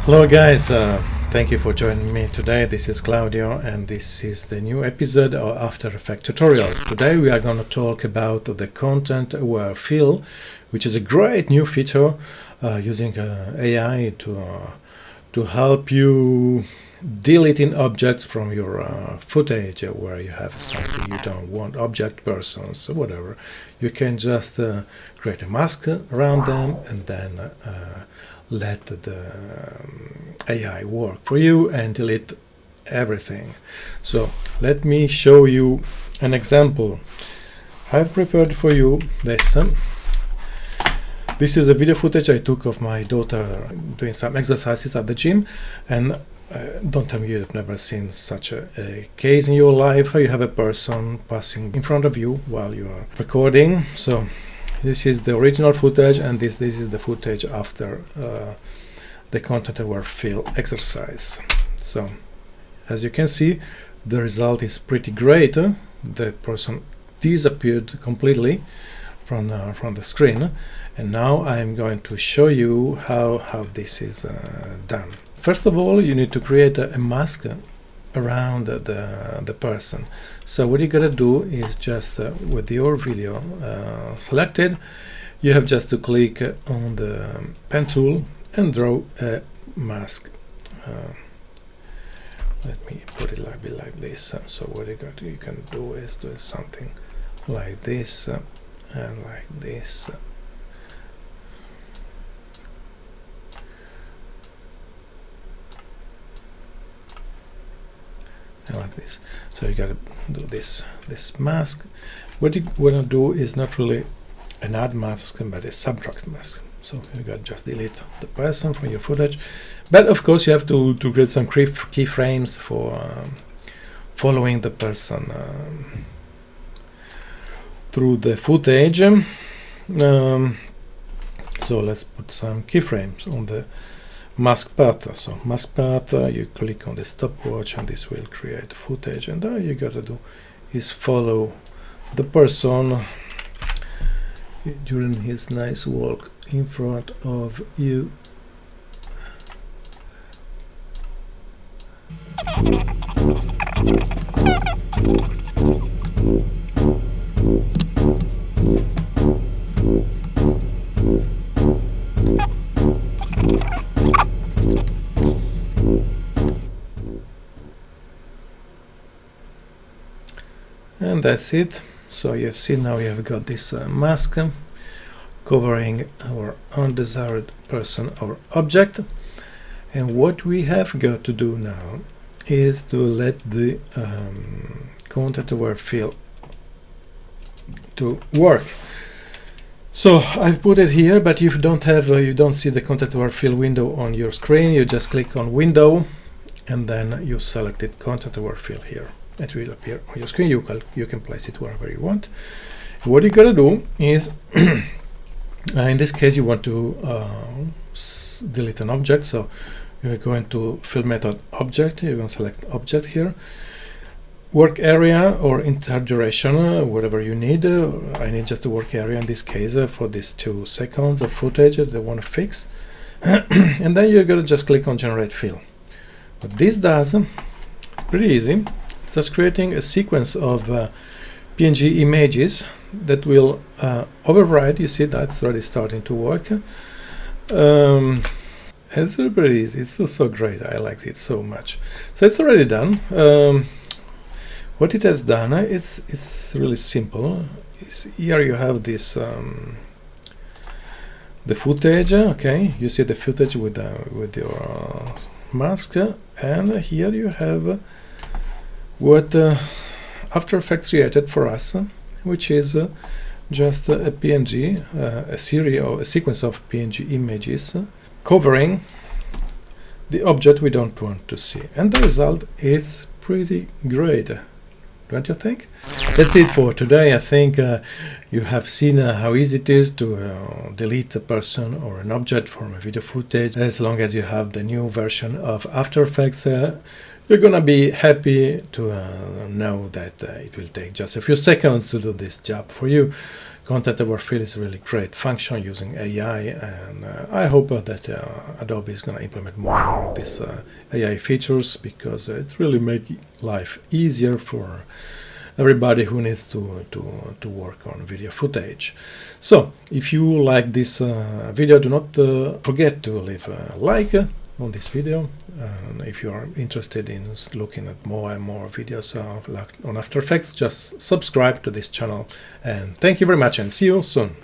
Hello guys, thank you for joining me today. This is Claudio and this is the new episode of After Effects tutorials. Today we are going to talk about the content aware fill, which is a great new feature using AI to help you deleting objects from your footage where you have something you don't want, object, persons, whatever. You can just create a mask around them and then let the AI work for you and delete everything. So let me show you an example. I've prepared for you this. This is a video footage I took of my daughter doing some exercises at the gym, and don't tell me you've never seen such a case in your life. You have a person passing in front of you while you are recording. So this is the original footage, and this is the footage after the content aware fill exercise. So as you can see, the result is pretty great. The person disappeared completely from the screen, and now I'm going to show you how this is done. First of all, you need to create a mask around the person. So what you gotta do is just with your video selected, you have just to click on the pen tool and draw a mask. Let me put it like this. So what you can do is do something like this and like this. And like this. So you gotta do this mask. What you wanna do is not really an add mask, but a subtract mask. So you gotta just delete the person from your footage. But of course you have to create some keyframes for following the person through the footage. So let's put some keyframes on the mask path. So mask path, you click on the stopwatch and this will create footage, and all you gotta do is follow the person during his nice walk in front of you. And that's it. So you've seen now we have got this mask covering our undesired person or object, and what we have got to do now is to let the content aware fill to work. So I've put it here, but if you don't have you don't see the content aware fill window on your screen, you just click on window and then you select it content aware fill here. It will appear on your screen. You can place it wherever you want. What you gotta do is in this case you want to delete an object, so you're going to fill method object. You're going to select object here, work area or entire duration, whatever you need. I need just a work area in this case for these 2 seconds of footage that I want to fix. And then you're going to just click on generate fill. What this does, it's pretty easy. It's just creating a sequence of PNG images that will override. You see that's already starting to work. It's pretty easy. It's so great. I like it so much. So it's already done. What it has done, it's really simple. Here you have this the footage. Okay, you see the footage with your mask, and here you have what After Effects created for us, which is just a PNG, a series or a sequence of PNG images covering the object we don't want to see, and the result is pretty great, don't you think? That's it for today. I think you have seen how easy it is to delete a person or an object from a video footage. As long as you have the new version of After Effects, you're gonna be happy to know that it will take just a few seconds to do this job for you. content-aware fill is a really great function using AI, and I hope that Adobe is going to implement more and more of these AI features, because it really makes life easier for everybody who needs to work on video footage. So if you like this video, do not forget to leave a like on this video. If you are interested in looking at more and more videos on After Effects, just subscribe to this channel. And thank you very much, and see you soon.